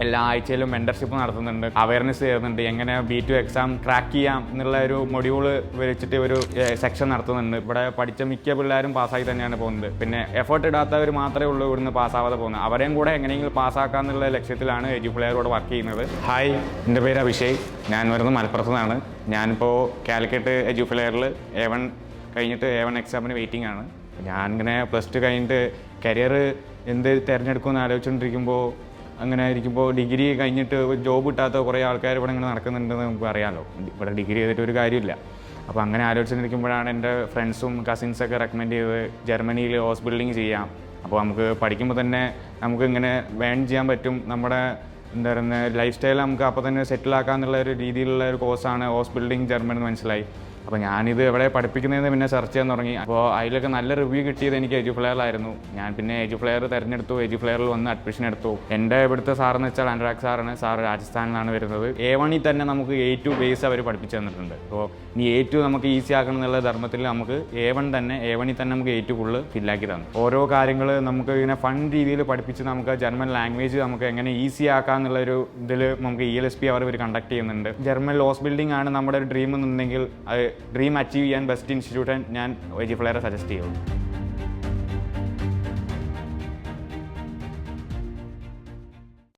എല്ലാ ആഴ്ചയിലും മെൻറ്റർഷിപ്പ് നടത്തുന്നുണ്ട്, അവയർനെസ് ചെയ്യുന്നുണ്ട്, എങ്ങനെ B2 എക്സാം ക്രാക്ക് ചെയ്യാം എന്നുള്ള ഒരു മൊഡ്യൂള് വെച്ചിട്ട് ഒരു സെക്ഷൻ നടത്തുന്നുണ്ട്. ഇവിടെ പഠിച്ച മിക്ക പിള്ളേരും പാസ്സായി തന്നെയാണ് പോകുന്നത്. പിന്നെ എഫേർട്ട് ഇടാത്തവർ മാത്രമേ ഉള്ളൂ ഇവിടുന്ന് പാസ്സാവാതെ പോകുന്നത്. അവരെയും കൂടെ എങ്ങനെയെങ്കിലും പാസ്സാക്കാന്നുള്ള ലക്ഷ്യത്തിലാണ് എഡ്യൂപ്ലെയറോട് വർക്ക് ചെയ്യുന്നത്. ഹായ്, എൻ്റെ പേര് അഭിഷേക്. ഞാൻ വരുന്നത് മലപ്പുറത്ത് നിന്നാണ്. ഞാനിപ്പോൾ കാലിക്കറ്റ് എഡ്യൂപ്ലെയറിൽ A1 കഴിഞ്ഞിട്ട് A1 എക്സാമിന് വെയിറ്റിംഗ് ആണ്. ഞാനിങ്ങനെ +2 കഴിഞ്ഞിട്ട് കരിയർ എന്ത് തിരഞ്ഞെടുക്കുമെന്ന് ആലോചിച്ചുകൊണ്ടിരിക്കുമ്പോൾ ഡിഗ്രി കഴിഞ്ഞിട്ട് ജോബ് കിട്ടാത്ത കുറേ ആൾക്കാർ ഇവിടെ ഇങ്ങനെ നടക്കുന്നുണ്ടെന്ന് നമുക്ക് അറിയാമല്ലോ. ഇവിടെ ഡിഗ്രി ചെയ്തിട്ട് ഒരു കാര്യമില്ല. അപ്പോൾ അങ്ങനെ ആലോചിച്ചിരിക്കുമ്പോഴാണ് എൻ്റെ ഫ്രണ്ട്സും കസിൻസൊക്കെ റെക്കമെൻഡ് ചെയ്ത് ജർമ്മനിയിൽ ഹൗസ് ബിൽഡിങ് ചെയ്യാം. അപ്പോൾ നമുക്ക് പഠിക്കുമ്പോൾ തന്നെ നമുക്ക് ഇങ്ങനെ വേൺ ചെയ്യാൻ പറ്റും. നമ്മുടെ എന്താ പറയുന്നത് ലൈഫ് സ്റ്റൈൽ നമുക്ക് അപ്പോൾ തന്നെ സെറ്റിലാക്കാന്നുള്ള ഒരു രീതിയിലുള്ള ഒരു കോഴ്സാണ് ഹൗസ് ബിൽഡിങ് ജർമ്മൻ എന്ന് മനസ്സിലായി. അപ്പോൾ ഞാനിത് എവിടെ പഠിപ്പിക്കുന്നതെന്ന് പിന്നെ സെർച്ച് ചെയ്യാൻ തുടങ്ങി. അപ്പോൾ അതിലൊക്കെ നല്ല റിവ്യൂ കിട്ടിയത് എനിക്ക് എഡ്യൂപ്ലെയറിലായിരുന്നു. ഞാൻ പിന്നെ എഡ്യൂപ്ലെയർ തിരഞ്ഞെടുത്തു, എഡ്യൂപ്ലെയറിൽ വന്ന് അഡ്മിഷൻ എടുത്തു. എൻ്റെ ഇവിടുത്തെ സാറെന്ന് വെച്ചാൽ അനുരാഗ് സാറാണ്. സാർ രാജസ്ഥാനിലാണ് വരുന്നത്. A1 തന്നെ നമുക്ക് A2 ബേസ് അവർ പഠിപ്പിച്ചു തന്നിട്ടുണ്ട്. അപ്പോൾ ഇനി A2 നമുക്ക് ഈസി ആക്കണം എന്നുള്ള ധർമ്മത്തിൽ നമുക്ക് A1 തന്നെ നമുക്ക് A2 ഫുള്ള് ഫില്ലാക്കി തന്നു. ഓരോ കാര്യങ്ങൾ നമുക്ക് ഇങ്ങനെ ഫൺ രീതിയിൽ പഠിപ്പിച്ച് നമുക്ക് ജർമ്മൻ ലാംഗ്വേജ് നമുക്ക് എങ്ങനെ ഈസി ആക്കാമെന്നുള്ള ഒരു ഇതിൽ നമുക്ക് ELSP അവർ കണ്ടക്ട് ചെയ്യുന്നുണ്ട്. ജർമ്മൻ ഹൗസ് ബിൽഡിംഗ് ആണ് നമ്മുടെ ഒരു ഡ്രീം എന്നുണ്ടെങ്കിൽ ഡ്രീം അച്ചീവ് ചെയ്യാൻ ബെസ്റ്റ് ഇൻസ്റ്റിറ്റ്യൂട്ട് ഞാൻ എഡ്യൂപ്ലെയറെ സജസ്റ്റ് ചെയ്യുള്ളൂ.